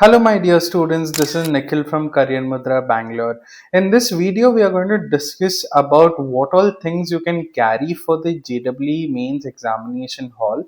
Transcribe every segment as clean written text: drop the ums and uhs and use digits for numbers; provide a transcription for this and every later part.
Hello, my dear students. This is Nikhil from CareerMudhra, Bangalore. In this video, we are going to discuss about what all things you can carry for the JEE mains examination hall,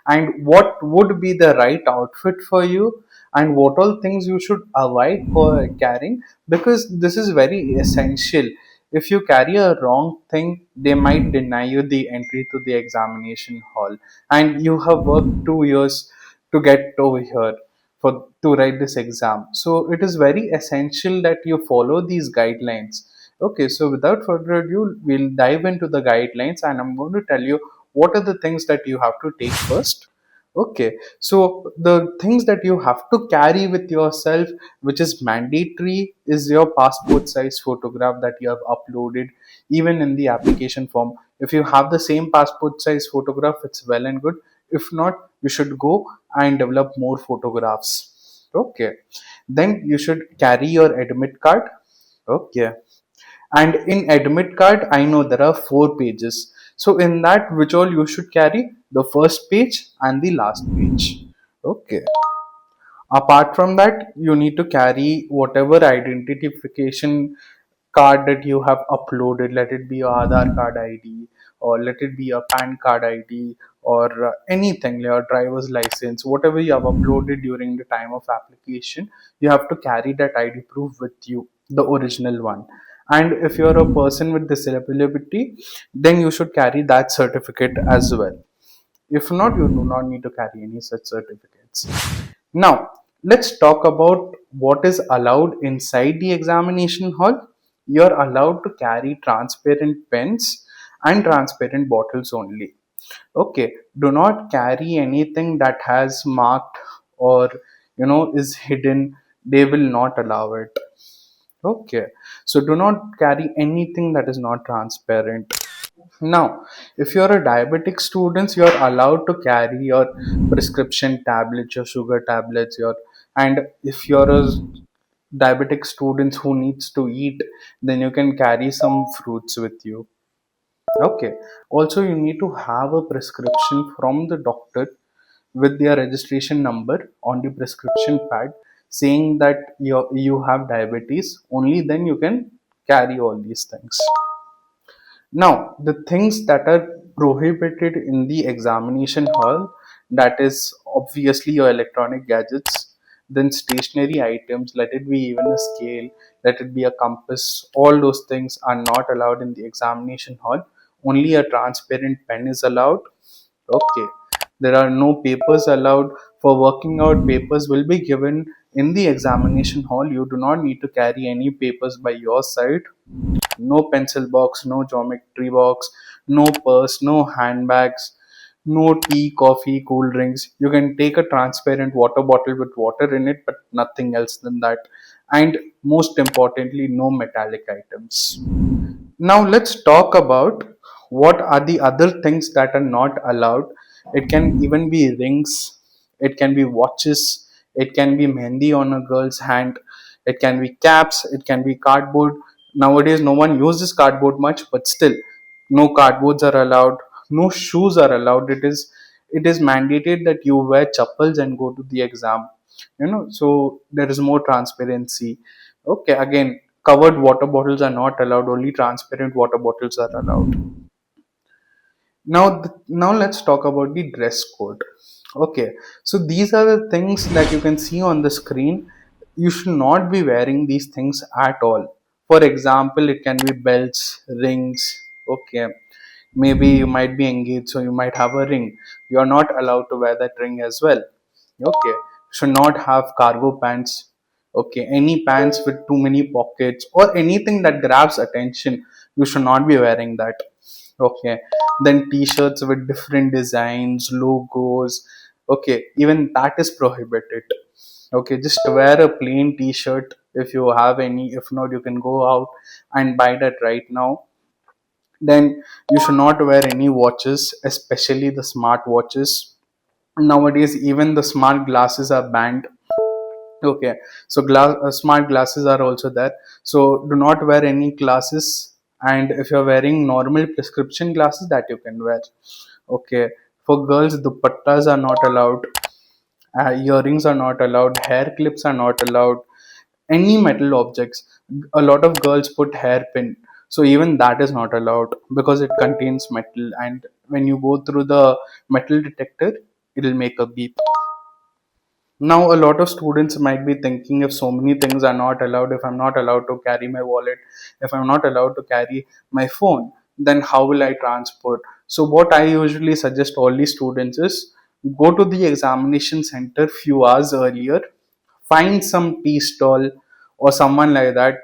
and what would be the right outfit for you, and what all things you should avoid for carrying, because this is very essential. If you carry a wrong thing, they might deny you the entry to the examination hall, and you have worked 2 years to get over here for to write this exam. So it is very essential that you follow these guidelines. Okay, so without further ado, we'll dive into the guidelines, and I'm going to tell you what are the things that you have to take first. Okay, so the things that you have to carry with yourself, which is mandatory, is your passport size photograph that you have uploaded even in the application form. If you have the same passport size photograph, it's well and good. If not, you should go and develop more photographs. Okay, then you should carry your admit card. Okay, and in admit card, I know there are 4 pages. So in that, which all you should carry? The first page and the last page. Okay. Apart from that, you need to carry whatever identification card that you have uploaded. Let it be your Aadhaar card ID, or let it be your PAN card ID, or anything, your driver's license, whatever you have uploaded during the time of application. You have to carry that ID proof with you, the original one. And if you're a person with disability, then you should carry that certificate as well. If not, you do not need to carry any such certificates. Now, let's talk about what is allowed inside the examination hall. You're allowed to carry transparent pens and transparent bottles only. Okay, do not carry anything that has marked or is hidden. They will not allow it. Okay, so do not carry anything that is not transparent. Now, if you're a diabetic student, you're allowed to carry your prescription tablets, your sugar tablets, and if you're a diabetic student who needs to eat, then you can carry some fruits with you. Okay. Also, you need to have a prescription from the doctor with their registration number on the prescription pad saying that you have diabetes. Only then you can carry all these things. Now, the things that are prohibited in the examination hall, that is obviously your electronic gadgets, then stationary items, let it be even a scale, let it be a compass, all those things are not allowed in the examination hall. Only a transparent pen is allowed. Okay. There are no papers allowed. For working out, papers will be given in the examination hall. You do not need to carry any papers by your side. No pencil box, no geometry box, no purse, no handbags, no tea, coffee, cool drinks. You can take a transparent water bottle with water in it, but nothing else than that. And most importantly, no metallic items. Now let's talk about what are the other things that are not allowed. It can even be rings, it can be watches, it can be mehndi on a girl's hand, it can be caps, it can be cardboard. Nowadays, no one uses cardboard much, but still, no cardboards are allowed, no shoes are allowed. It is mandated that you wear chappals and go to the exam. So there is more transparency. Okay, again, covered water bottles are not allowed, only transparent water bottles are allowed. Now let's talk about the dress code. Okay, so these are the things that you can see on the screen. You should not be wearing these things at all. For example, it can be belts, rings. Okay, maybe you might be engaged, so you might have a ring. You are not allowed to wear that ring as well. Okay, should not have cargo pants. Okay, any pants with too many pockets or anything that grabs attention, you should not be wearing that. Okay, then t-shirts with different designs, logos. Okay, even that is prohibited. Okay, just wear a plain t-shirt if you have any. If not, you can go out and buy that right now. Then you should not wear any watches, especially the smart watches. Nowadays, even the smart glasses are banned. Okay, so smart glasses are also there. So do not wear any glasses. And if you're wearing normal prescription glasses, that you can wear. Okay, for girls, dupattas are not allowed. Earrings are not allowed, hair clips are not allowed, any metal objects. A lot of girls put hairpin, so even that is not allowed because it contains metal, and when you go through the metal detector, it'll make a beep. Now, a lot of students might be thinking, if so many things are not allowed, if I'm not allowed to carry my wallet, if I'm not allowed to carry my phone, then how will I transport? So, what I usually suggest all these students is go to the examination center few hours earlier, find some tea stall or someone like that,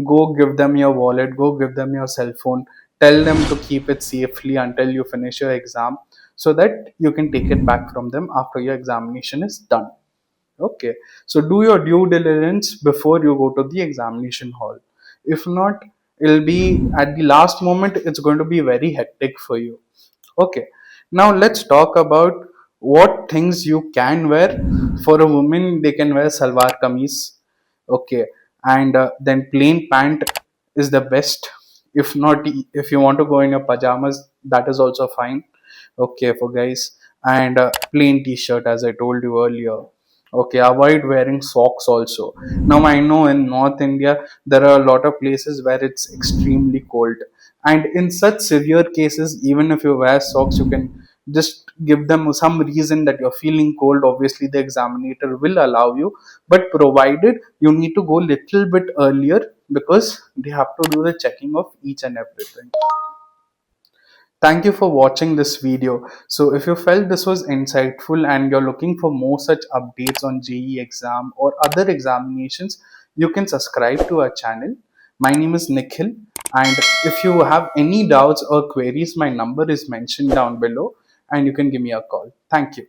go give them your wallet, go give them your cell phone, tell them to keep it safely until you finish your exam so that you can take it back from them after your examination is done. Okay, so do your due diligence before you go to the examination hall. If not, it'll be at the last moment, it's going to be very hectic for you. Okay, now let's talk about what things you can wear. For a woman, they can wear salwar kameez. Okay, and then plain pant is the best. If not, if you want to go in your pajamas, that is also fine. Okay, for guys, and plain t-shirt, as I told you earlier. Okay, avoid wearing socks also. Now I know in North India there are a lot of places where it's extremely cold, and in such severe cases, even if you wear socks, you can just give them some reason that you're feeling cold. Obviously the examiner will allow you, but provided you need to go little bit earlier because they have to do the checking of each and everything. Thank you for watching this video. So if you felt this was insightful and you're looking for more such updates on JEE exam or other examinations, you can subscribe to our channel. My name is Nikhil, and if you have any doubts or queries, my number is mentioned down below and you can give me a call. Thank you.